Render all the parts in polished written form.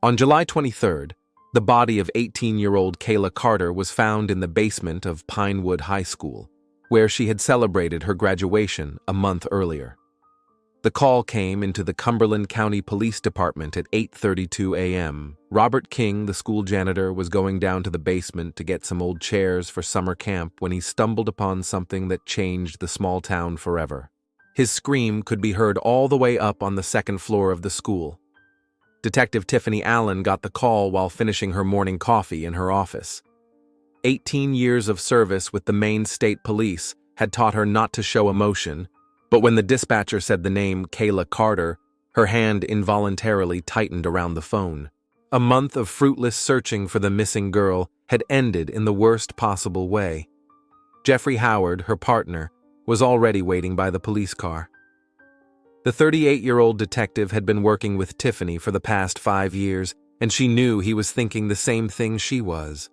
On July 23rd, the body of 18-year-old Kayla Carter was found in the basement of Pinewood High School, where she had celebrated her graduation a month earlier. The call came into the Cumberland County Police Department at 8:32 a.m. Robert King, the school janitor, was going down to the basement to get some old chairs for summer camp when he stumbled upon something that changed the small town forever. His scream could be heard all the way up on the second floor of the school. Detective Tiffany Allen got the call while finishing her morning coffee in her office. 18 years of service with the Maine State Police had taught her not to show emotion, but when the dispatcher said the name Kayla Carter, her hand involuntarily tightened around the phone. A month of fruitless searching for the missing girl had ended in the worst possible way. Jeffrey Howard, her partner, was already waiting by the police car. The 38-year-old detective had been working with Tiffany for the past 5 years, and she knew he was thinking the same thing she was,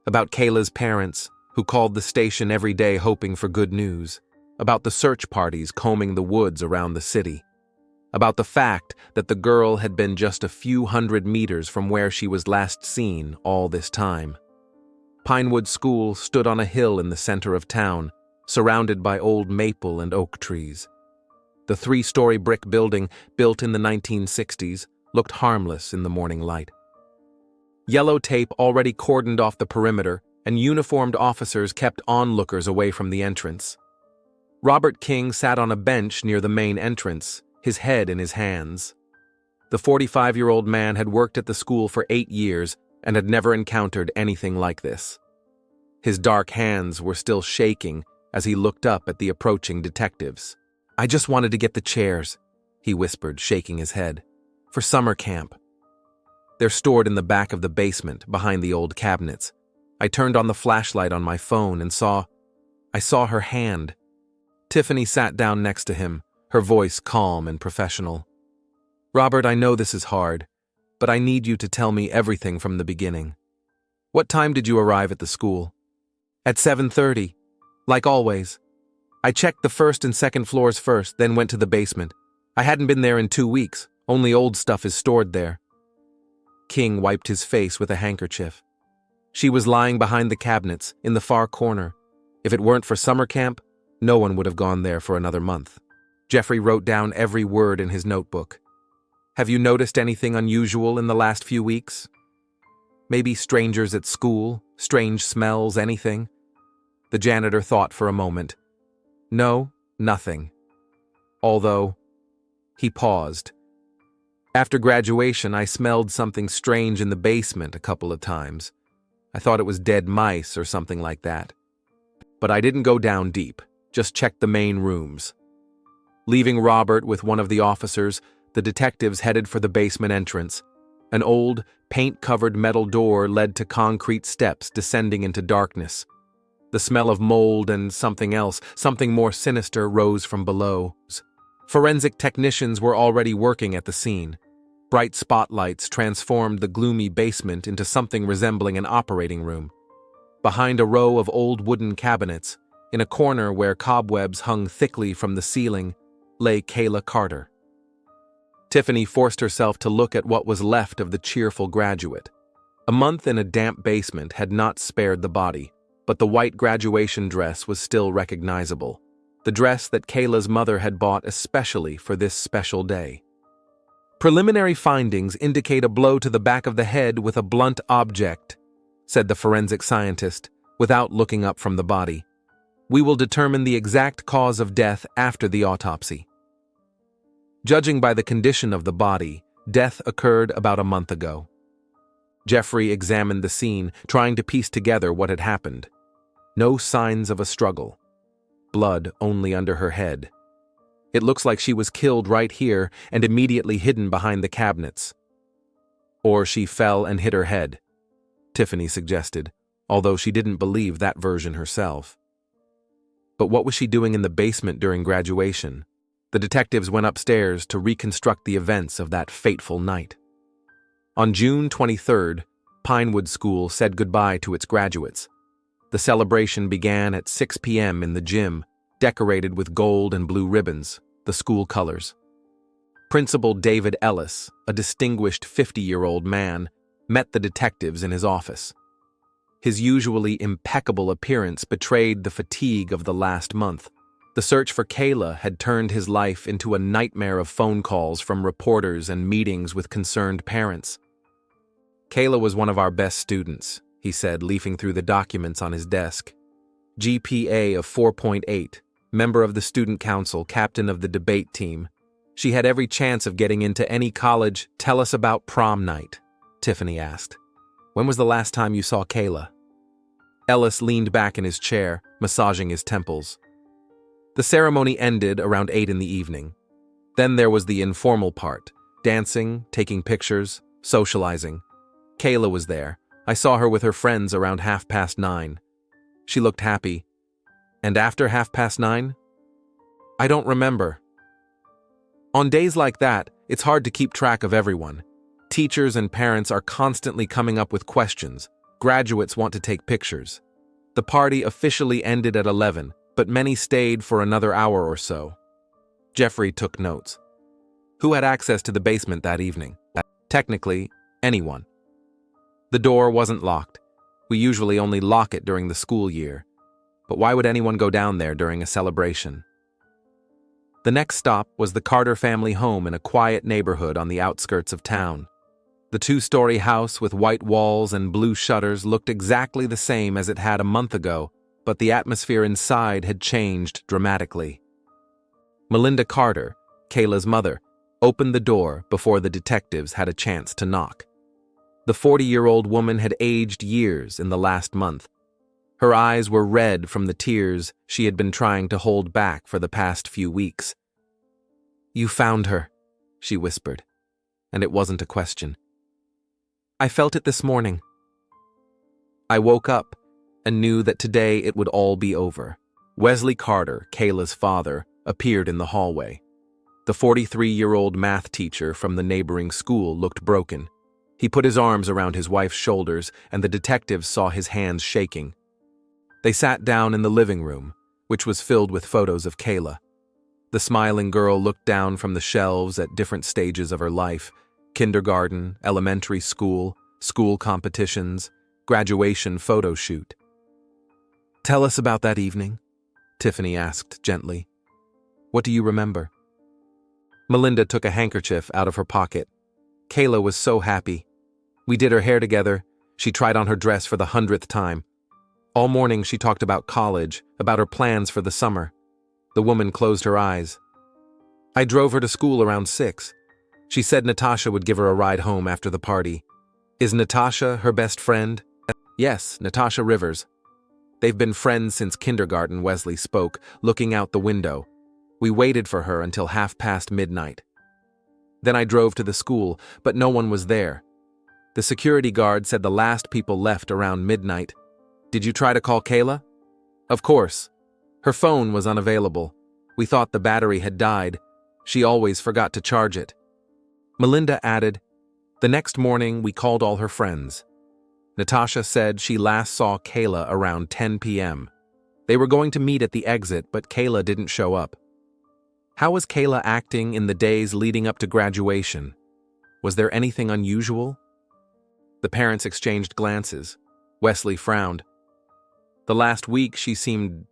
about Kayla's parents, who called the station every day hoping for good news, about the search parties combing the woods around the city, about the fact that the girl had been just a few hundred meters from where she was last seen all this time. Pinewood School stood on a hill in the center of town, surrounded by old maple and oak trees. The 3-story brick building, built in the 1960s, looked harmless in the morning light. Yellow tape already cordoned off the perimeter, and uniformed officers kept onlookers away from the entrance. Robert King sat on a bench near the main entrance, his head in his hands. The 45-year-old man had worked at the school for 8 years and had never encountered anything like this. His dark hands were still shaking as he looked up at the approaching detectives. "I just wanted to get the chairs," he whispered, shaking his head, "for summer camp. They're stored in the back of the basement, behind the old cabinets. I turned on the flashlight on my phone and I saw her hand." Tiffany sat down next to him, her voice calm and professional. "Robert, I know this is hard, but I need you to tell me everything from the beginning. What time did you arrive at the school?" "At 7:30, like always. I checked the first and second floors first, then went to the basement. I hadn't been there in 2 weeks, only old stuff is stored there." King wiped his face with a handkerchief. "She was lying behind the cabinets, in the far corner. If it weren't for summer camp, no one would have gone there for another month." Jeffrey wrote down every word in his notebook. "Have you noticed anything unusual in the last few weeks? Maybe strangers at school, strange smells, anything?" The janitor thought for a moment. "No, nothing. Although," he paused. "After graduation, I smelled something strange in the basement a couple of times. I thought it was dead mice or something like that. But I didn't go down deep, just checked the main rooms." Leaving Robert with one of the officers, the detectives headed for the basement entrance. An old, paint-covered metal door led to concrete steps descending into darkness. The smell of mold and something else, something more sinister, rose from below. Forensic technicians were already working at the scene. Bright spotlights transformed the gloomy basement into something resembling an operating room. Behind a row of old wooden cabinets, in a corner where cobwebs hung thickly from the ceiling, lay Kayla Carter. Tiffany forced herself to look at what was left of the cheerful graduate. A month in a damp basement had not spared the body, but the white graduation dress was still recognizable, the dress that Kayla's mother had bought especially for this special day. "Preliminary findings indicate a blow to the back of the head with a blunt object," said the forensic scientist, without looking up from the body. "We will determine the exact cause of death after the autopsy." Judging by the condition of the body, death occurred about a month ago. Jeffrey examined the scene, trying to piece together what had happened. No signs of a struggle. Blood only under her head. It looks like she was killed right here and immediately hidden behind the cabinets. "Or she fell and hit her head," Tiffany suggested, although she didn't believe that version herself. But what was she doing in the basement during graduation? The detectives went upstairs to reconstruct the events of that fateful night. On June 23rd, Pinewood School said goodbye to its graduates. The celebration began at 6 p.m. in the gym, decorated with gold and blue ribbons, the school colors. Principal David Ellis, a distinguished 50-year-old man, met the detectives in his office. His usually impeccable appearance betrayed the fatigue of the last month. The search for Kayla had turned his life into a nightmare of phone calls from reporters and meetings with concerned parents. "Kayla was one of our best students," he said, leafing through the documents on his desk. "GPA of 4.8, member of the student council, captain of the debate team. She had every chance of getting into any college." "Tell us about prom night," Tiffany asked. "When was the last time you saw Kayla?" Ellis leaned back in his chair, massaging his temples. The ceremony ended around 8 in the evening. Then there was the informal part: dancing, taking pictures, socializing. Kayla was there. I saw her with her friends around 9:30. She looked happy. "And after 9:30? "I don't remember." On days like that, it's hard to keep track of everyone. Teachers and parents are constantly coming up with questions. Graduates want to take pictures. The party officially ended at 11, but many stayed for another hour or so. Jeffrey took notes. Who had access to the basement that evening? Technically, anyone. The door wasn't locked. We usually only lock it during the school year. But why would anyone go down there during a celebration? The next stop was the Carter family home in a quiet neighborhood on the outskirts of town. The 2-story house with white walls and blue shutters looked exactly the same as it had a month ago, but the atmosphere inside had changed dramatically. Melinda Carter, Kayla's mother, opened the door before the detectives had a chance to knock. The 40-year-old woman had aged years in the last month. Her eyes were red from the tears she had been trying to hold back for the past few weeks. "You found her," she whispered, and it wasn't a question. "I felt it this morning. I woke up and knew that today it would all be over." Wesley Carter, Kayla's father, appeared in the hallway. The 43-year-old math teacher from the neighboring school looked broken. He put his arms around his wife's shoulders, and the detectives saw his hands shaking. They sat down in the living room, which was filled with photos of Kayla. The smiling girl looked down from the shelves at different stages of her life: kindergarten, elementary school, school competitions, graduation photo shoot. "Tell us about that evening," Tiffany asked gently. "What do you remember?" Melinda took a handkerchief out of her pocket. Kayla was so happy. We did her hair together. She tried on her dress for the 100th time. All morning she talked about college, about her plans for the summer. The woman closed her eyes. "I drove her to school around 6. She said Natasha would give her a ride home after the party." "Is Natasha her best friend?" "Yes, Natasha Rivers. They've been friends since kindergarten," Wesley spoke, looking out the window. "We waited for her until midnight. Then I drove to the school, but no one was there. The security guard said the last people left around midnight." "Did you try to call Kayla?" "Of course. Her phone was unavailable. We thought the battery had died. She always forgot to charge it." Melinda added, "The next morning we called all her friends. Natasha said she last saw Kayla around 10 p.m. They were going to meet at the exit, but Kayla didn't show up." "How was Kayla acting in the days leading up to graduation? Was there anything unusual?" The parents exchanged glances. Wesley frowned. "The last week she seemed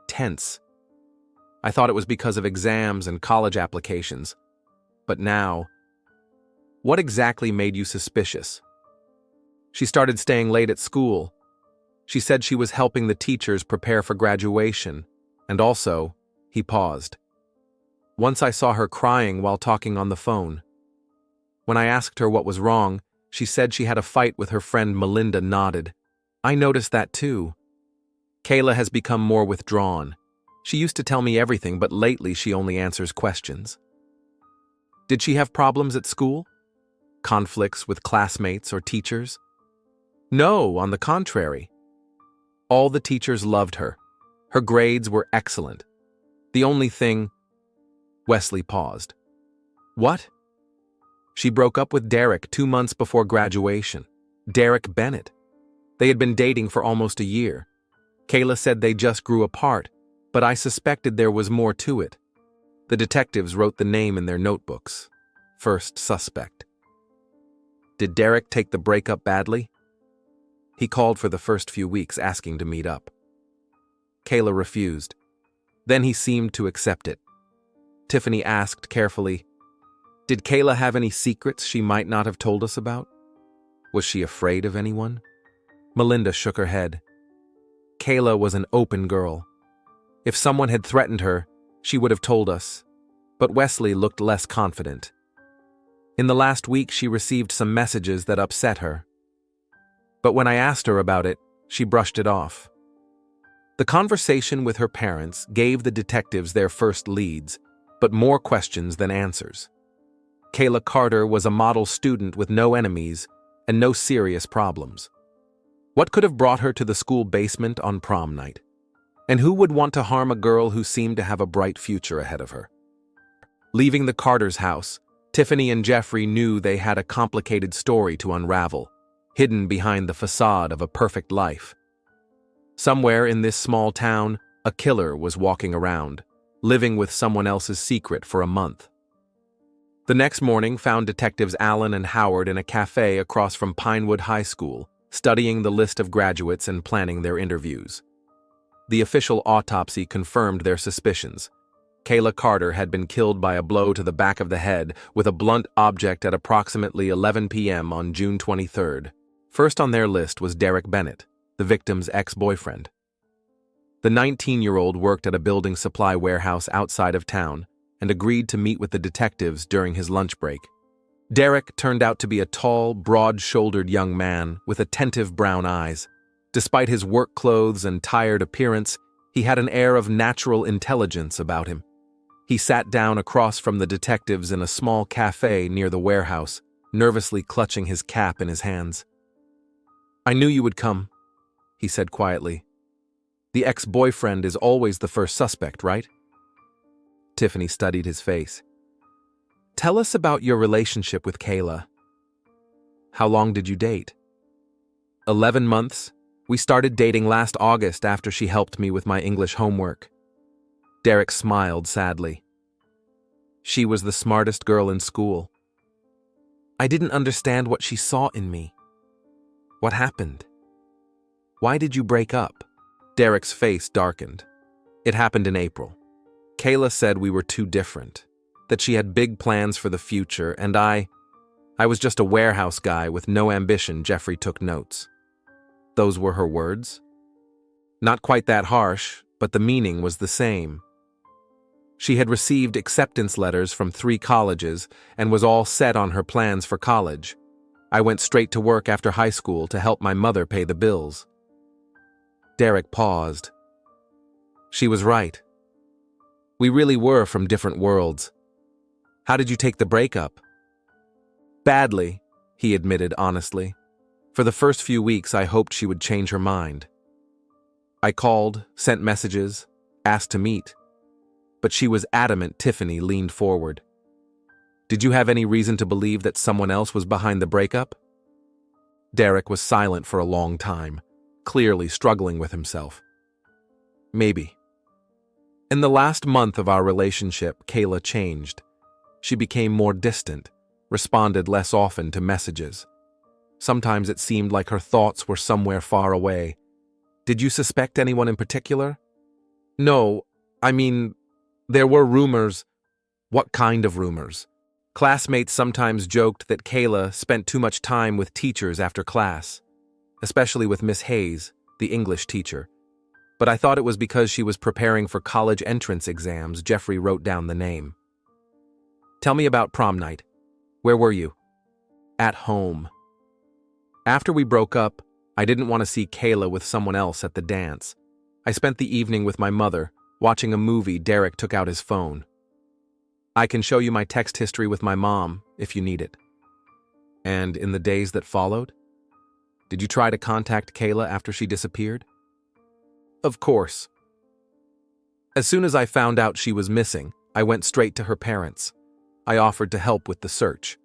tense. I thought it was because of exams and college applications. But now..." "What exactly made you suspicious?" "She started staying late at school. She said she was helping the teachers prepare for graduation, and also..." He paused. "Once I saw her crying while talking on the phone. When I asked her what was wrong, she said she had a fight with her friend." Melinda nodded. "I noticed that too. Kayla has become more withdrawn. She used to tell me everything, but lately she only answers questions." "Did she have problems at school? Conflicts with classmates or teachers?" "No, on the contrary. All the teachers loved her. Her grades were excellent. The only thing..." Wesley paused. "What?" "She broke up with Derek 2 months before graduation. Derek Bennett. They had been dating for almost a year. Kayla said they just grew apart, but I suspected there was more to it. The detectives wrote the name in their notebooks. First suspect. Did Derek take the breakup badly? He called for the first few weeks asking to meet up. Kayla refused. Then he seemed to accept it. Tiffany asked carefully, "Did Kayla have any secrets she might not have told us about? Was she afraid of anyone?" Melinda shook her head. Kayla was an open girl. If someone had threatened her, she would have told us. But Wesley looked less confident. In the last week, she received some messages that upset her. But when I asked her about it, she brushed it off. The conversation with her parents gave the detectives their first leads, but more questions than answers. Kayla Carter was a model student with no enemies and no serious problems. What could have brought her to the school basement on prom night? And who would want to harm a girl who seemed to have a bright future ahead of her? Leaving the Carter's house, Tiffany and Jeffrey knew they had a complicated story to unravel, hidden behind the facade of a perfect life. Somewhere in this small town, a killer was walking around, living with someone else's secret for a month. The next morning found Detectives Allen and Howard in a cafe across from Pinewood High School, studying the list of graduates and planning their interviews. The official autopsy confirmed their suspicions. Kayla Carter had been killed by a blow to the back of the head with a blunt object at approximately 11 p.m. on June 23rd. First on their list was Derek Bennett, the victim's ex-boyfriend. The 19-year-old worked at a building supply warehouse outside of town and agreed to meet with the detectives during his lunch break. Derek turned out to be a tall, broad-shouldered young man with attentive brown eyes. Despite his work clothes and tired appearance, he had an air of natural intelligence about him. He sat down across from the detectives in a small cafe near the warehouse, nervously clutching his cap in his hands. "I knew you would come," he said quietly. "The ex-boyfriend is always the first suspect, right?" Tiffany studied his face. "Tell us about your relationship with Kayla. How long did you date?" 11 months. We started dating last August after she helped me with my English homework." Derek smiled sadly. "She was the smartest girl in school. I didn't understand what she saw in me. What happened? Why did you break up?" Derek's face darkened. "It happened in April. Kayla said we were too different, that she had big plans for the future, and I was just a warehouse guy with no ambition." Jeffrey took notes. "Those were her words?" "Not quite that harsh, but the meaning was the same. She had received acceptance letters from 3 colleges and was all set on her plans for college. I went straight to work after high school to help my mother pay the bills." Derek paused. "She was right. We really were from different worlds. How did you take the breakup?" "Badly," he admitted honestly. "For the first few weeks, I hoped she would change her mind. I called, sent messages, asked to meet. But she was adamant." Tiffany leaned forward. "Did you have any reason to believe that someone else was behind the breakup?" Derek was silent for a long time, clearly struggling with himself. "Maybe. In the last month of our relationship, Kayla changed. She became more distant, responded less often to messages. Sometimes it seemed like her thoughts were somewhere far away. Did you suspect anyone in particular?" "No, I mean, there were rumors." "What kind of rumors?" "Classmates sometimes joked that Kayla spent too much time with teachers after class, especially with Miss Hayes, the English teacher. But I thought it was because she was preparing for college entrance exams." Jeffrey wrote down the name. "Tell me about prom night. Where were you?" "At home. After we broke up, I didn't want to see Kayla with someone else at the dance. I spent the evening with my mother, watching a movie." Derek took out his phone. "I can show you my text history with my mom, if you need it." "And in the days that followed? Did you try to contact Kayla after she disappeared?" "Of course. As soon as I found out she was missing, I went straight to her parents. I offered to help with the search.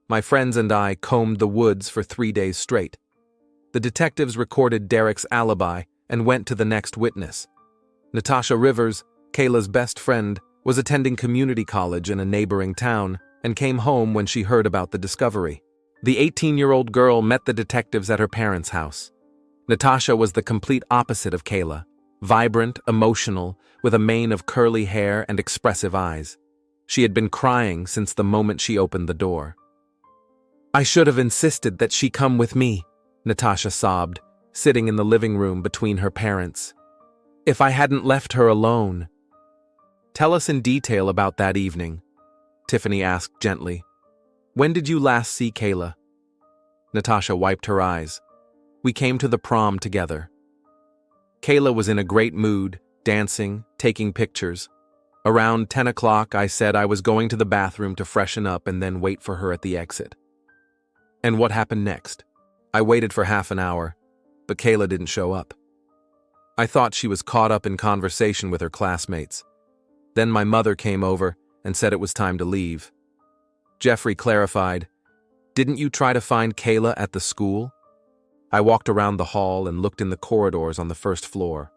My friends and I combed the woods for 3 days straight. The detectives recorded Derek's alibi and went to the next witness. Natasha Rivers, Kayla's best friend, was attending community college in a neighboring town, and came home when she heard about the discovery. The 18-year-old girl met the detectives at her parents' house. Natasha was the complete opposite of Kayla, vibrant, emotional, with a mane of curly hair and expressive eyes. She had been crying since the moment she opened the door. "I should have insisted that she come with me," Natasha sobbed, sitting in the living room between her parents. "If I hadn't left her alone." "Tell us in detail about that evening," Tiffany asked gently. "When did you last see Kayla?" Natasha wiped her eyes. "We came to the prom together. Kayla was in a great mood, dancing, taking pictures. Around 10 o'clock, I said I was going to the bathroom to freshen up and then wait for her at the exit." "And what happened next?" "I waited for half an hour, but Kayla didn't show up. I thought she was caught up in conversation with her classmates. Then my mother came over and said it was time to leave." Jeffrey clarified, "Didn't you try to find Kayla at the school?" "I walked around the hall and looked in the corridors on the first floor.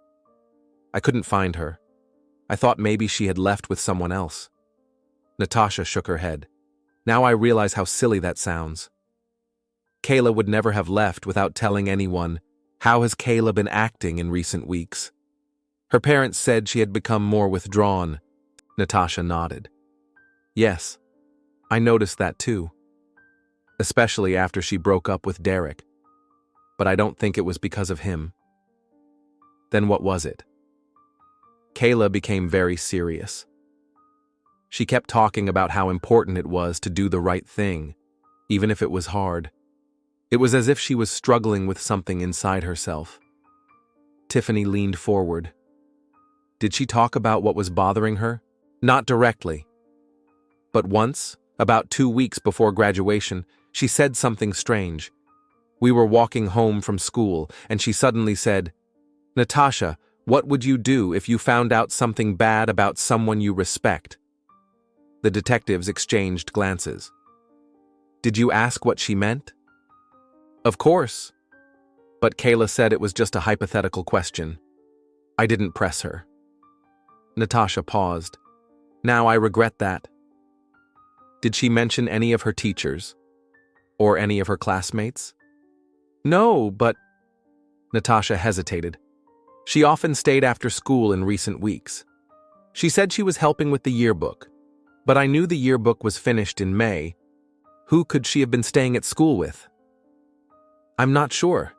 I couldn't find her. I thought maybe she had left with someone else." Natasha shook her head. "Now I realize how silly that sounds. Kayla would never have left without telling anyone. How has Kayla been acting in recent weeks?" "Her parents said she had become more withdrawn." Natasha nodded. "Yes, I noticed that too. Especially after she broke up with Derek. But I don't think it was because of him." "Then what was it?" "Kayla became very serious. She kept talking about how important it was to do the right thing, even if it was hard. It was as if she was struggling with something inside herself." Tiffany leaned forward. "Did she talk about what was bothering her?" "Not directly. But once, about 2 weeks before graduation, she said something strange. We were walking home from school, and she suddenly said, 'Natasha, what would you do if you found out something bad about someone you respect?'" The detectives exchanged glances. "Did you ask what she meant?" "Of course. But Kayla said it was just a hypothetical question. I didn't press her." Natasha paused. "Now I regret that." "Did she mention any of her teachers? Or any of her classmates?" "No, but—" Natasha hesitated. "She often stayed after school in recent weeks. She said she was helping with the yearbook, but I knew the yearbook was finished in May. Who could she have been staying at school with?" "I'm not sure.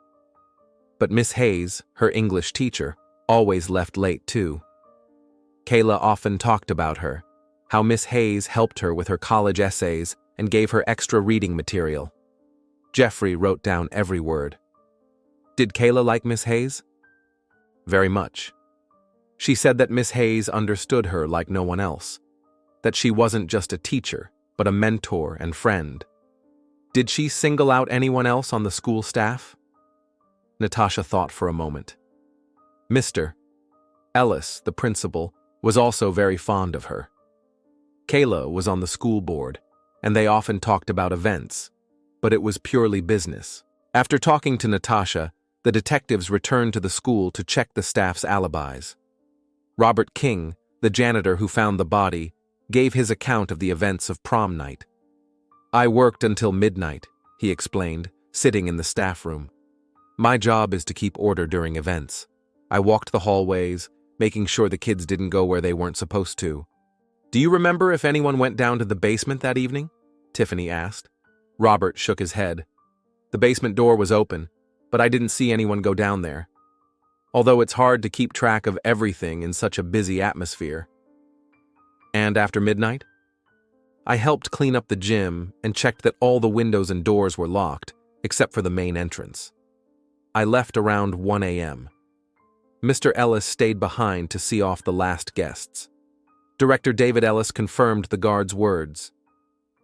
But Miss Hayes, her English teacher, always left late too. Kayla often talked about her, how Miss Hayes helped her with her college essays and gave her extra reading material." Jeffrey wrote down every word. "Did Kayla like Miss Hayes?" "Very much. She said that Miss Hayes understood her like no one else, that she wasn't just a teacher, but a mentor and friend." "Did she single out anyone else on the school staff?" Natasha thought for a moment. "Mr. Ellis, the principal, was also very fond of her. Kayla was on the school board, and they often talked about events, but it was purely business." After talking to Natasha, the detectives returned to the school to check the staff's alibis. Robert King, the janitor who found the body, gave his account of the events of prom night. "I worked until midnight," he explained, sitting in the staff room. "My job is to keep order during events. I walked the hallways, making sure the kids didn't go where they weren't supposed to." "Do you remember if anyone went down to the basement that evening?" Tiffany asked. Robert shook his head. "The basement door was open, but I didn't see anyone go down there. Although it's hard to keep track of everything in such a busy atmosphere." "And after midnight?" "I helped clean up the gym and checked that all the windows and doors were locked, except for the main entrance. I left around 1 a.m. Mr. Ellis stayed behind to see off the last guests. Director David Ellis confirmed the guard's words.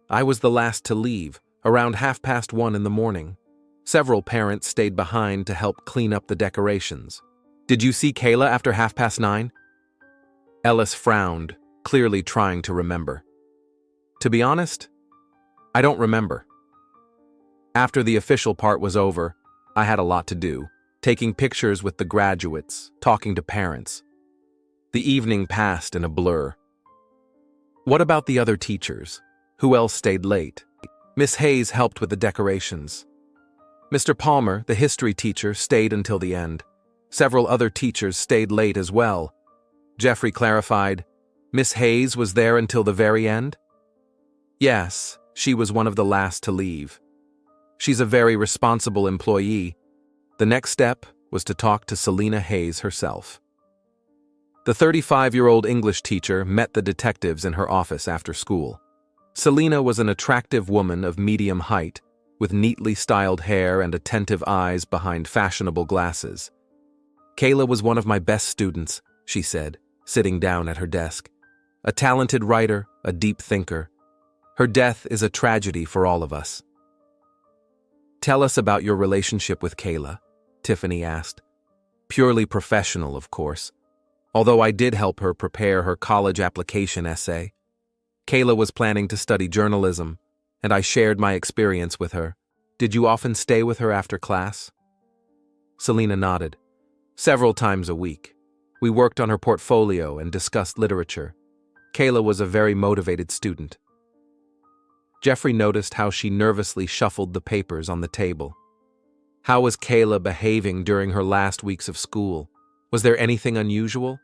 I was the last to leave, around 1:30 in the morning. Several parents stayed behind to help clean up the decorations." "Did you see Kayla after 9:30? Ellis frowned, clearly trying to remember. "To be honest, I don't remember. After the official part was over, I had a lot to do, taking pictures with the graduates, talking to parents. The evening passed in a blur. What about the other teachers? Who else stayed late? Miss Hayes helped with the decorations. Mr. Palmer, the history teacher, stayed until the end. Several other teachers stayed late as well. Jeffrey clarified, Miss Hayes was there until the very end? Yes, she was one of the last to leave. She's a very responsible employee. The next step was to talk to Selina Hayes herself. The 35-year-old English teacher met the detectives in her office after school. Selina was an attractive woman of medium height, with neatly styled hair and attentive eyes behind fashionable glasses. Kayla was one of my best students, she said, sitting down at her desk. A talented writer, a deep thinker. Her death is a tragedy for all of us. Tell us about your relationship with Kayla, Tiffany asked. Purely professional, of course. Although I did help her prepare her college application essay. Kayla was planning to study journalism, and I shared my experience with her. Did you often stay with her after class? Selina nodded. Several times a week. We worked on her portfolio and discussed literature. Kayla was a very motivated student. Jeffrey noticed how she nervously shuffled the papers on the table. How was Kayla behaving during her last weeks of school? Was there anything unusual?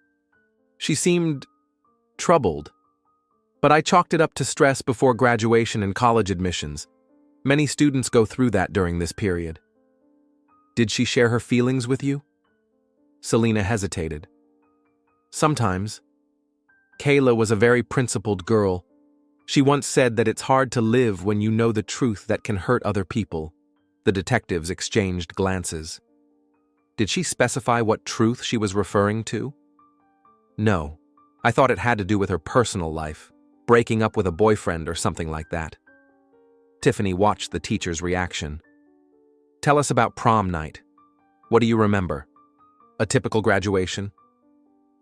She seemed troubled. But I chalked it up to stress before graduation and college admissions. Many students go through that during this period. Did she share her feelings with you? Selina hesitated. Sometimes. Kayla was a very principled girl. She once said that it's hard to live when you know the truth that can hurt other people. The detectives exchanged glances. Did she specify what truth she was referring to? No. I thought it had to do with her personal life, breaking up with a boyfriend or something like that. Tiffany watched the teacher's reaction. Tell us about prom night. What do you remember? A typical graduation?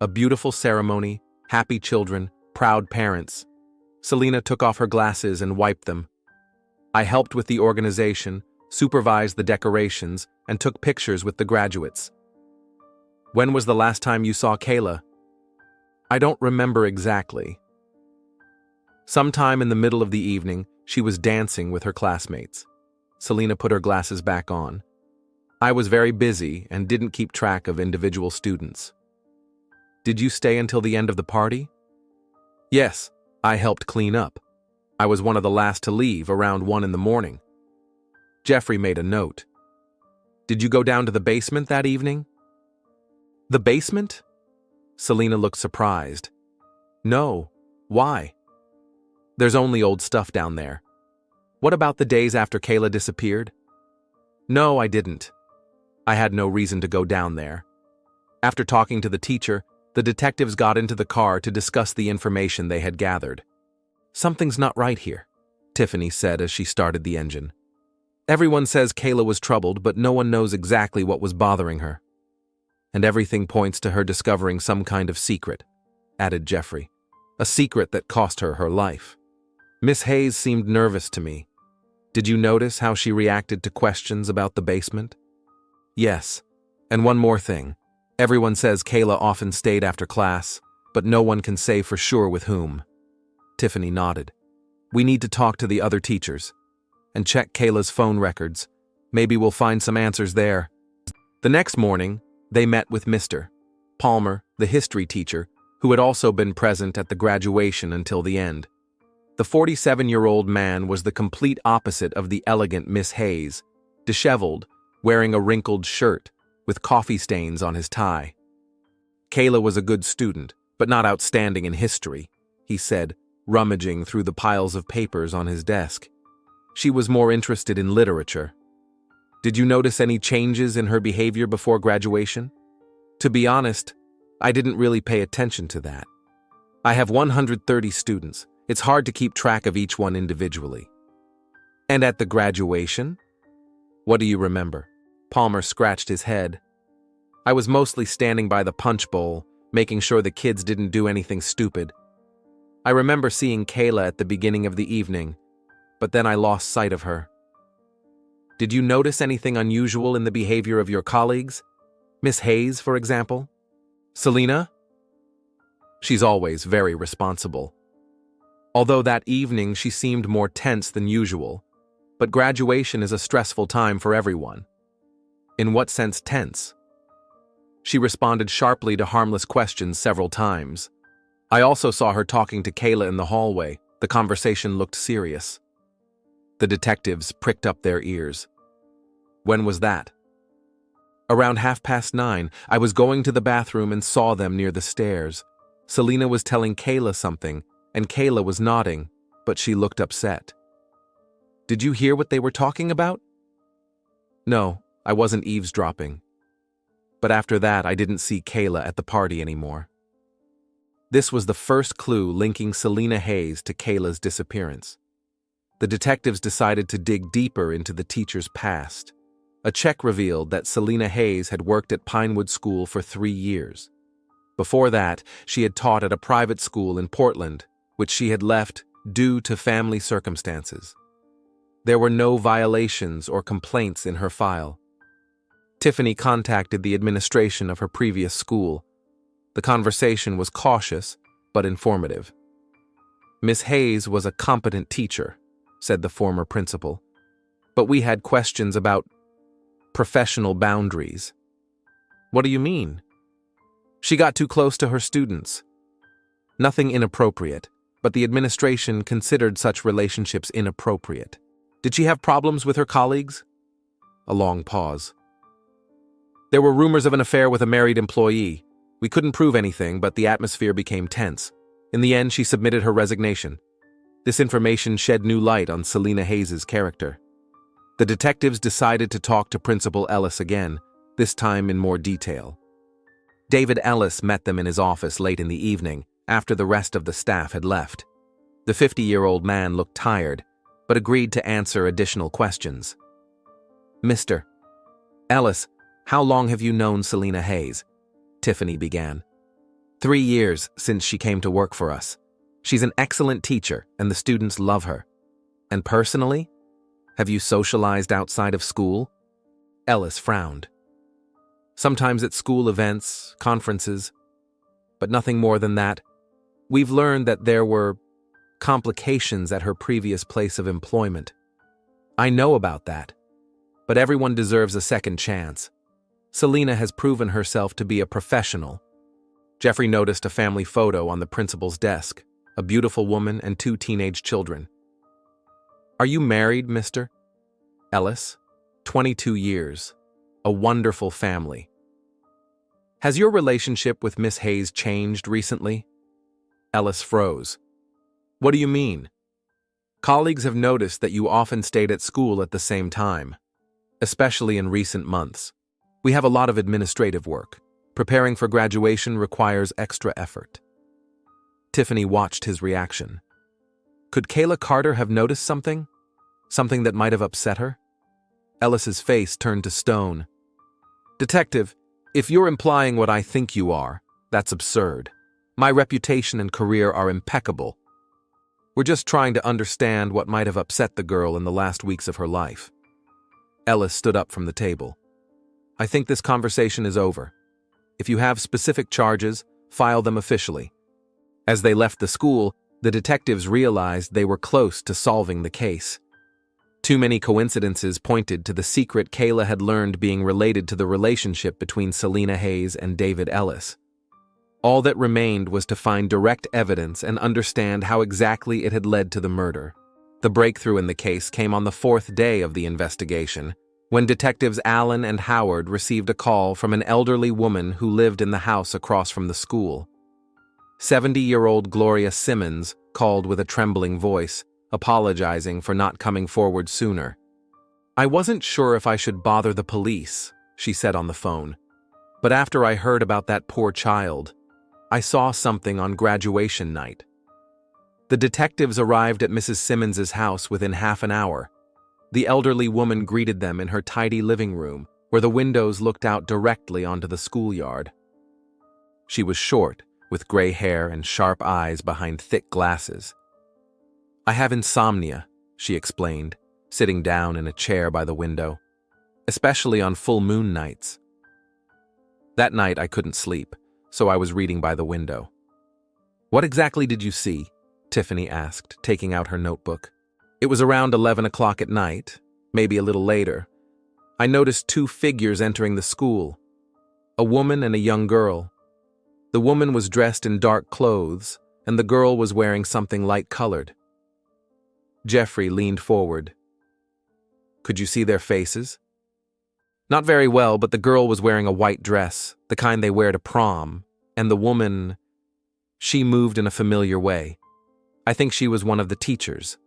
A beautiful ceremony, happy children, proud parents. Selina took off her glasses and wiped them. I helped with the organization, supervised the decorations, and took pictures with the graduates. When was the last time you saw Kayla? I don't remember exactly. Sometime in the middle of the evening, she was dancing with her classmates. Selina put her glasses back on. I was very busy and didn't keep track of individual students. Did you stay until the end of the party? Yes, I helped clean up. I was one of the last to leave around 1 in the morning. Jeffrey made a note. Did you go down to the basement that evening? The basement? Selina looked surprised. No. Why? There's only old stuff down there. What about the days after Kayla disappeared? No, I didn't. I had no reason to go down there. After talking to the teacher, the detectives got into the car to discuss the information they had gathered. Something's not right here, Tiffany said as she started the engine. Everyone says Kayla was troubled, but no one knows exactly what was bothering her. And everything points to her discovering some kind of secret, added Jeffrey. A secret that cost her her life. Miss Hayes seemed nervous to me. Did you notice how she reacted to questions about the basement? Yes. And one more thing. Everyone says Kayla often stayed after class, but no one can say for sure with whom. Tiffany nodded. We need to talk to the other teachers and check Kayla's phone records. Maybe we'll find some answers there. The next morning, they met with Mr. Palmer, the history teacher, who had also been present at the graduation until the end. The 47-year-old man was the complete opposite of the elegant Miss Hayes, disheveled, wearing a wrinkled shirt, with coffee stains on his tie. Kayla was a good student, but not outstanding in history, he said, rummaging through the piles of papers on his desk. She was more interested in literature. Did you notice any changes in her behavior before graduation? To be honest, I didn't really pay attention to that. I have 130 students. It's hard to keep track of each one individually. And at the graduation? What do you remember? Palmer scratched his head. I was mostly standing by the punch bowl, making sure the kids didn't do anything stupid. I remember seeing Kayla at the beginning of the evening, but then I lost sight of her. Did you notice anything unusual in the behavior of your colleagues? Miss Hayes, for example? Selina? She's always very responsible. Although that evening she seemed more tense than usual, but graduation is a stressful time for everyone. In what sense tense? She responded sharply to harmless questions several times. I also saw her talking to Kayla in the hallway. The conversation looked serious. The detectives pricked up their ears. When was that? Around 9:30, I was going to the bathroom and saw them near the stairs. Selena was telling Kayla something, and Kayla was nodding, but she looked upset. Did you hear what they were talking about? No, I wasn't eavesdropping. But after that, I didn't see Kayla at the party anymore. This was the first clue linking Selena Hayes to Kayla's disappearance. The detectives decided to dig deeper into the teacher's past. A check revealed that Selena Hayes had worked at Pinewood School for 3 years. Before that, she had taught at a private school in Portland, which she had left due to family circumstances. There were no violations or complaints in her file. Tiffany contacted the administration of her previous school. The conversation was cautious, but informative. Miss Hayes was a competent teacher, said the former principal, but we had questions about professional boundaries. What do you mean? She got too close to her students. Nothing inappropriate, but the administration considered such relationships inappropriate. Did she have problems with her colleagues? A long pause. There were rumors of an affair with a married employee. We couldn't prove anything, but the atmosphere became tense. In the end, she submitted her resignation. This information shed new light on Selena Hayes' character. The detectives decided to talk to Principal Ellis again, this time in more detail. David Ellis met them in his office late in the evening, after the rest of the staff had left. The 50-year-old man looked tired, but agreed to answer additional questions. Mr. Ellis, how long have you known Selena Hayes? Tiffany began. 3 years since she came to work for us. She's an excellent teacher, and the students love her. And personally? Have you socialized outside of school? Ellis frowned. Sometimes at school events, conferences, but nothing more than that. We've learned that there were complications at her previous place of employment. I know about that, but everyone deserves a second chance. Selena has proven herself to be a professional. Jeffrey noticed a family photo on the principal's desk, a beautiful woman and 2 teenage children. Are you married, Mr. Ellis? 22 years. A wonderful family. Has your relationship with Miss Hayes changed recently? Ellis froze. What do you mean? Colleagues have noticed that you often stayed at school at the same time, especially in recent months. We have a lot of administrative work. Preparing for graduation requires extra effort. Tiffany watched his reaction. Could Kayla Carter have noticed something? Something that might have upset her? Ellis's face turned to stone. Detective, if you're implying what I think you are, that's absurd. My reputation and career are impeccable. We're just trying to understand what might have upset the girl in the last weeks of her life. Ellis stood up from the table. I think this conversation is over. If you have specific charges, file them officially. As they left the school, the detectives realized they were close to solving the case. Too many coincidences pointed to the secret Kayla had learned being related to the relationship between Selena Hayes and David Ellis. All that remained was to find direct evidence and understand how exactly it had led to the murder. The breakthrough in the case came on the 4th day of the investigation, when detectives Allen and Howard received a call from an elderly woman who lived in the house across from the school. 70-year-old Gloria Simmons called with a trembling voice, apologizing for not coming forward sooner. I wasn't sure if I should bother the police, she said on the phone. But after I heard about that poor child, I saw something on graduation night. The detectives arrived at Mrs. Simmons's house within half an hour. The elderly woman greeted them in her tidy living room, where the windows looked out directly onto the schoolyard. She was short, with gray hair and sharp eyes behind thick glasses. I have insomnia, she explained, sitting down in a chair by the window, especially on full moon nights. That night I couldn't sleep, so I was reading by the window. What exactly did you see? Tiffany asked, taking out her notebook. It was around 11 o'clock at night, maybe a little later. I noticed two figures entering the school, a woman and a young girl. The woman was dressed in dark clothes, and the girl was wearing something light-colored. Jeffrey leaned forward. Could you see their faces? Not very well, but the girl was wearing a white dress, the kind they wear to prom, and the woman, she moved in a familiar way. I think she was one of the teachers.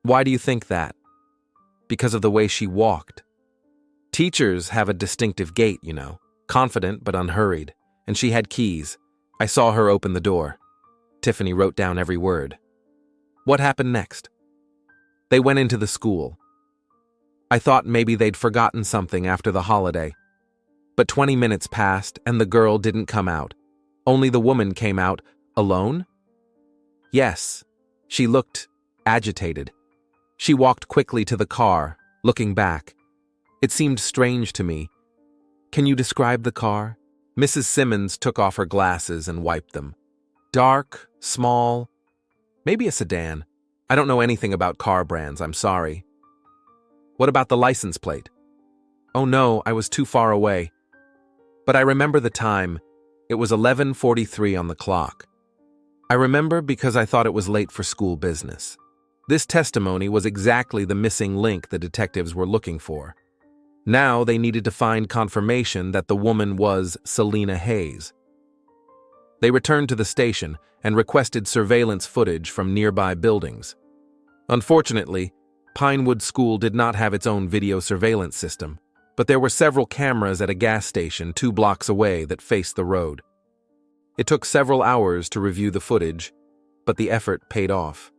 Why do you think that? Because of the way she walked. Teachers have a distinctive gait, you know, confident but unhurried, and she had keys. I saw her open the door. Tiffany wrote down every word. What happened next? They went into the school. I thought maybe they'd forgotten something after the holiday. But 20 minutes passed and the girl didn't come out. Only the woman came out. Alone? Yes. She looked agitated. She walked quickly to the car, looking back. It seemed strange to me. Can you describe the car? Mrs. Simmons took off her glasses and wiped them. Dark, small, maybe a sedan. I don't know anything about car brands, I'm sorry. What about the license plate? Oh no, I was too far away. But I remember the time. It was 11:43 on the clock. I remember because I thought it was late for school business. This testimony was exactly the missing link the detectives were looking for. Now they needed to find confirmation that the woman was Selena Hayes. They returned to the station and requested surveillance footage from nearby buildings. Unfortunately, Pinewood School did not have its own video surveillance system, but there were several cameras at a gas station 2 blocks away that faced the road. It took several hours to review the footage, but the effort paid off.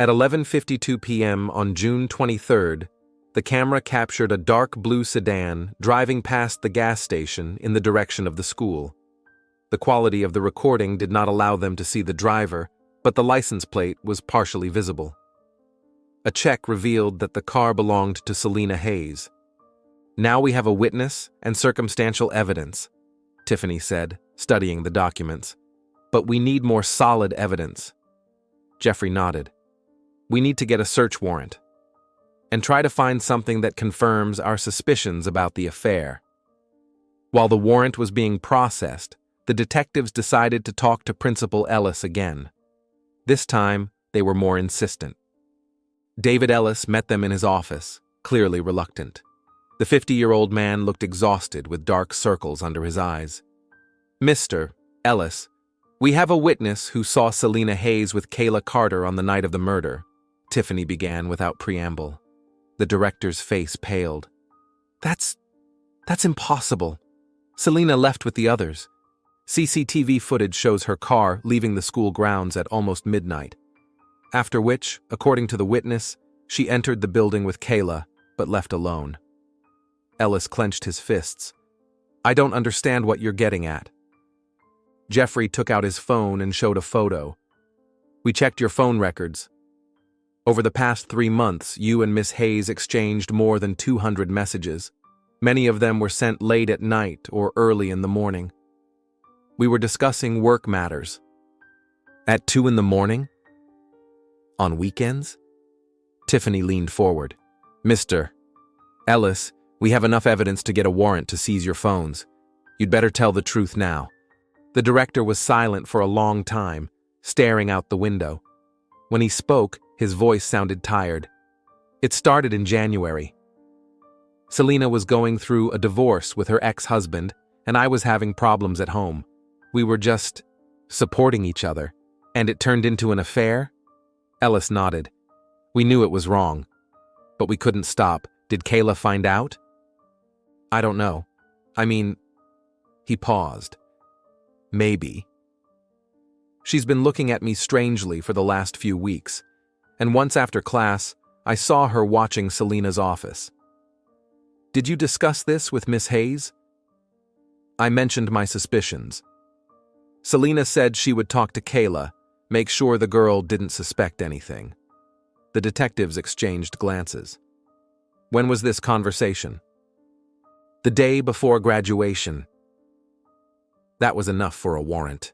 At 11:52 p.m. on June 23rd, the camera captured a dark blue sedan driving past the gas station in the direction of the school. The quality of the recording did not allow them to see the driver, but the license plate was partially visible. A check revealed that the car belonged to Selena Hayes. Now we have a witness and circumstantial evidence, Tiffany said, studying the documents. But we need more solid evidence. Jeffrey nodded. We need to get a search warrant and try to find something that confirms our suspicions about the affair. While the warrant was being processed, the detectives decided to talk to Principal Ellis again. This time, they were more insistent. David Ellis met them in his office, clearly reluctant. The 50-year-old man looked exhausted with dark circles under his eyes. Mr. Ellis, we have a witness who saw Selena Hayes with Kayla Carter on the night of the murder, Tiffany began without preamble. The director's face paled. That's impossible. Selena left with the others. CCTV footage shows her car leaving the school grounds at almost midnight. After which, according to the witness, she entered the building with Kayla, but left alone. Ellis clenched his fists. I don't understand what you're getting at. Jeffrey took out his phone and showed a photo. We checked your phone records. Over the past 3 months, you and Miss Hayes exchanged more than 200 messages. Many of them were sent late at night or early in the morning. We were discussing work matters. At 2 in the morning? On weekends? Tiffany leaned forward. Mr. Ellis, we have enough evidence to get a warrant to seize your phones. You'd better tell the truth now. The director was silent for a long time, staring out the window. When he spoke, his voice sounded tired. It started in January. Selena was going through a divorce with her ex-husband, and I was having problems at home. We were just supporting each other. And it turned into an affair? Ellis nodded. We knew it was wrong, but we couldn't stop. Did Kayla find out? I don't know. I mean, he paused. Maybe. She's been looking at me strangely for the last few weeks, and once after class, I saw her watching Selena's office. Did you discuss this with Miss Hayes? I mentioned my suspicions. Selena said she would talk to Kayla, make sure the girl didn't suspect anything. The detectives exchanged glances. When was this conversation? The day before graduation. That was enough for a warrant.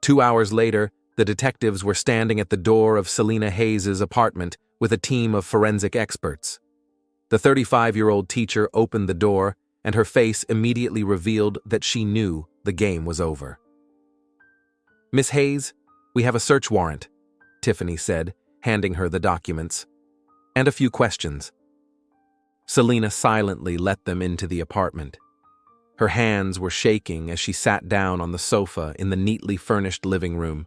2 hours later, the The detectives were standing at the door of Selena Hayes' apartment with a team of forensic experts. The 35-year-old teacher opened the door, and her face immediately revealed that she knew the game was over. "Miss Hayes, we have a search warrant," Tiffany said, handing her the documents. "And a few questions." Selena silently let them into the apartment. Her hands were shaking as she sat down on the sofa in the neatly furnished living room.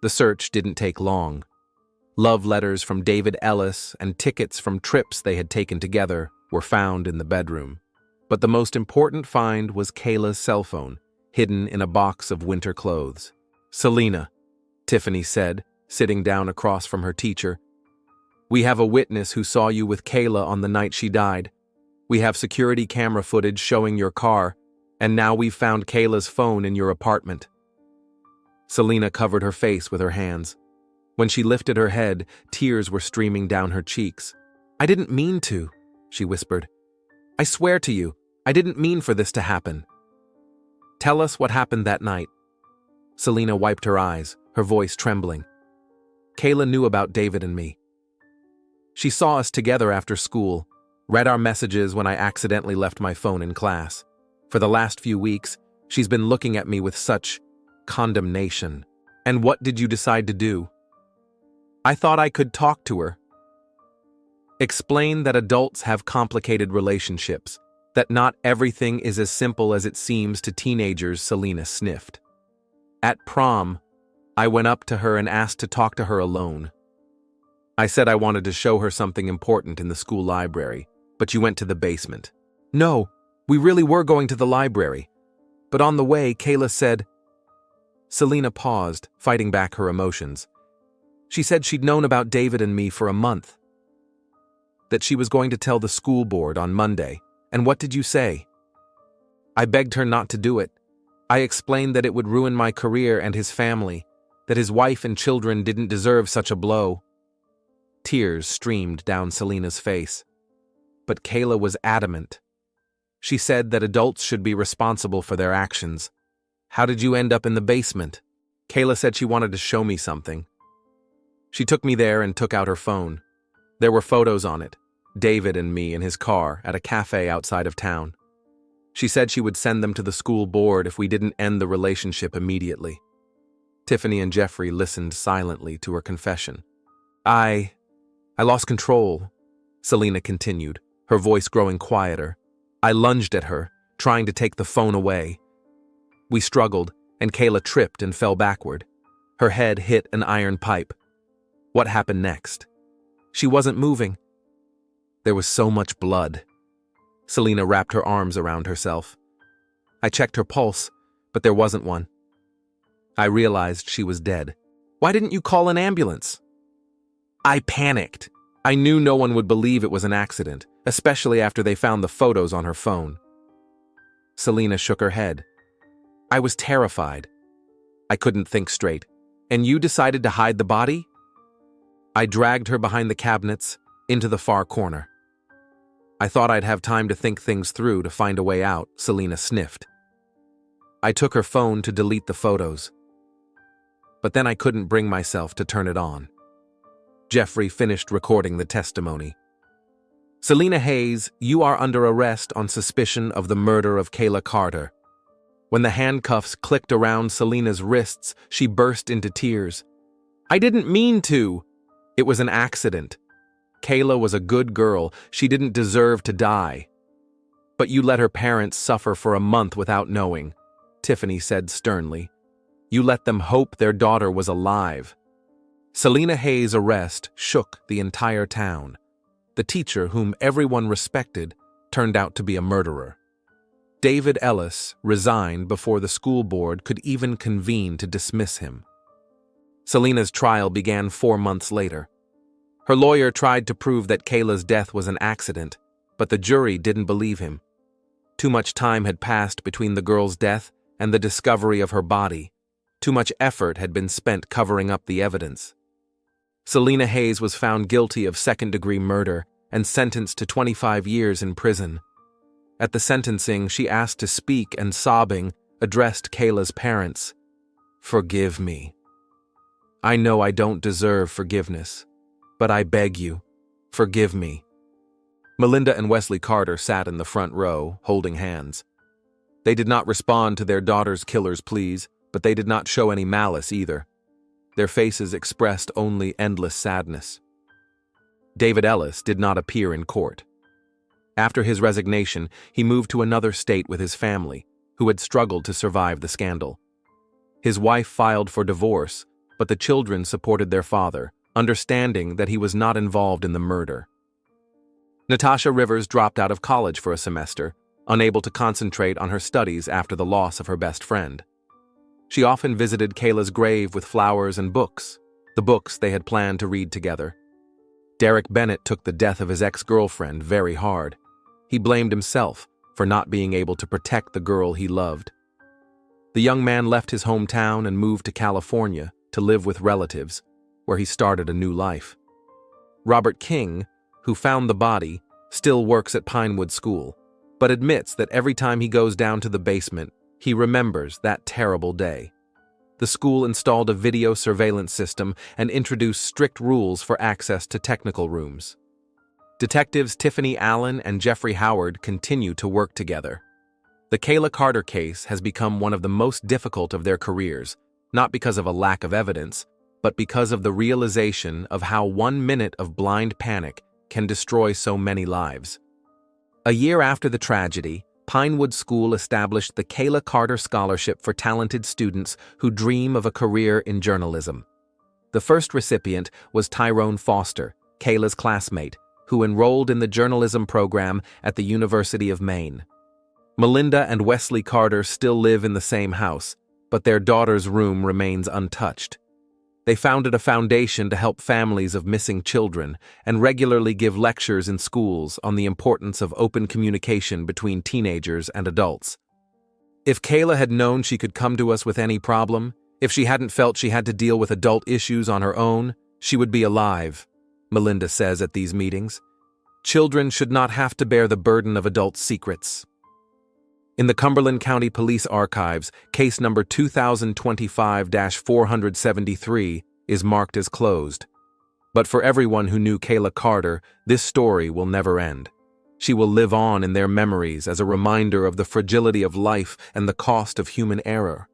The search didn't take long. Love letters from David Ellis and tickets from trips they had taken together were found in the bedroom. But the most important find was Kayla's cell phone, hidden in a box of winter clothes. "Selena," Tiffany said, sitting down across from her teacher, "we have a witness who saw you with Kayla on the night she died. We have security camera footage showing your car, and now we've found Kayla's phone in your apartment." Selena covered her face with her hands. When she lifted her head, tears were streaming down her cheeks. "I didn't mean to," she whispered. "I swear to you, I didn't mean for this to happen." "Tell us what happened that night." Selena wiped her eyes, her voice trembling. "Kayla knew about David and me. She saw us together after school, read our messages when I accidentally left my phone in class. For the last few weeks, she's been looking at me with such condemnation. And what did you decide to do?" "I thought I could talk to her." "Explain that adults have complicated relationships, that not everything is as simple as it seems to teenagers," Selena sniffed. "At prom, I went up to her and asked to talk to her alone. I said I wanted to show her something important in the school library, but you went to the basement." "No, we really were going to the library. But on the way, Kayla said—" Selena paused, fighting back her emotions. "She said she'd known about David and me for a month. That she was going to tell the school board on Monday. And what did you say?" "I begged her not to do it. I explained that it would ruin my career and his family, that his wife and children didn't deserve such a blow." Tears streamed down Selena's face. But Kayla was adamant. She said that adults should be responsible for their actions. "How did you end up in the basement?" "Kayla said she wanted to show me something. She took me there and took out her phone. There were photos on it, David and me in his car at a cafe outside of town. She said she would send them to the school board if we didn't end the relationship immediately." Tiffany and Jeffrey listened silently to her confession. I lost control," Selena continued, her voice growing quieter. "I lunged at her, trying to take the phone away. We struggled, and Kayla tripped and fell backward. Her head hit an iron pipe. What happened next? She wasn't moving. There was so much blood." Selena wrapped her arms around herself. "I checked her pulse, but there wasn't one. I realized she was dead." "Why didn't you call an ambulance?" "I panicked. I knew no one would believe it was an accident, especially after they found the photos on her phone." Selena shook her head. "I was terrified. I couldn't think straight. And you decided to hide the body?" "I dragged her behind the cabinets, into the far corner. I thought I'd have time to think things through to find a way out," Selena sniffed. "I took her phone to delete the photos. But then I couldn't bring myself to turn it on." Jeffrey finished recording the testimony. "Selena Hayes, you are under arrest on suspicion of the murder of Kayla Carter." When the handcuffs clicked around Selena's wrists, she burst into tears. "I didn't mean to. It was an accident. Kayla was a good girl. She didn't deserve to die." "But you let her parents suffer for a month without knowing," Tiffany said sternly. "You let them hope their daughter was alive." Selena Hayes' arrest shook the entire town. The teacher, whom everyone respected, turned out to be a murderer. David Ellis resigned before the school board could even convene to dismiss him. Selena's trial began 4 months later. Her lawyer tried to prove that Kayla's death was an accident, but the jury didn't believe him. Too much time had passed between the girl's death and the discovery of her body. Too much effort had been spent covering up the evidence. Selena Hayes was found guilty of second-degree murder and sentenced to 25 years in prison. At the sentencing, she asked to speak and, sobbing, addressed Kayla's parents. "Forgive me." I know I don't deserve forgiveness, but I beg you, forgive me." Melinda and Wesley Carter sat in the front row, holding hands. They did not respond to their daughter's killer's pleas, but they did not show any malice either. Their faces expressed only endless sadness. David Ellis did not appear in court. After his resignation, he moved to another state with his family, who had struggled to survive the scandal. His wife filed for divorce, but the children supported their father, understanding that he was not involved in the murder. Natasha Rivers dropped out of college for a semester, unable to concentrate on her studies after the loss of her best friend. She often visited Kayla's grave with flowers and books, the books they had planned to read together. Derek Bennett took the death of his ex-girlfriend very hard. He blamed himself for not being able to protect the girl he loved. The young man left his hometown and moved to California to live with relatives, where he started a new life. Robert King, who found the body, still works at Pinewood School, but admits that every time he goes down to the basement, he remembers that terrible day. The school installed a video surveillance system and introduced strict rules for access to technical rooms. Detectives Tiffany Allen and Jeffrey Howard continue to work together. The Kayla Carter case has become one of the most difficult of their careers, not because of a lack of evidence, but because of the realization of how 1 minute of blind panic can destroy so many lives. A year after the tragedy, Pinewood School established the Kayla Carter Scholarship for talented students who dream of a career in journalism. The first recipient was Tyrone Foster, Kayla's classmate, who enrolled in the journalism program at the University of Maine. Melinda and Wesley Carter still live in the same house, but their daughter's room remains untouched. They founded a foundation to help families of missing children and regularly give lectures in schools on the importance of open communication between teenagers and adults. If Kayla had known she could come to us with any problem, if she hadn't felt she had to deal with adult issues on her own, she would be alive, Melinda says at these meetings. Children should not have to bear the burden of adult secrets. In the Cumberland County Police Archives, case number 2025-473 is marked as closed. But for everyone who knew Kayla Carter, this story will never end. She will live on in their memories as a reminder of the fragility of life and the cost of human error.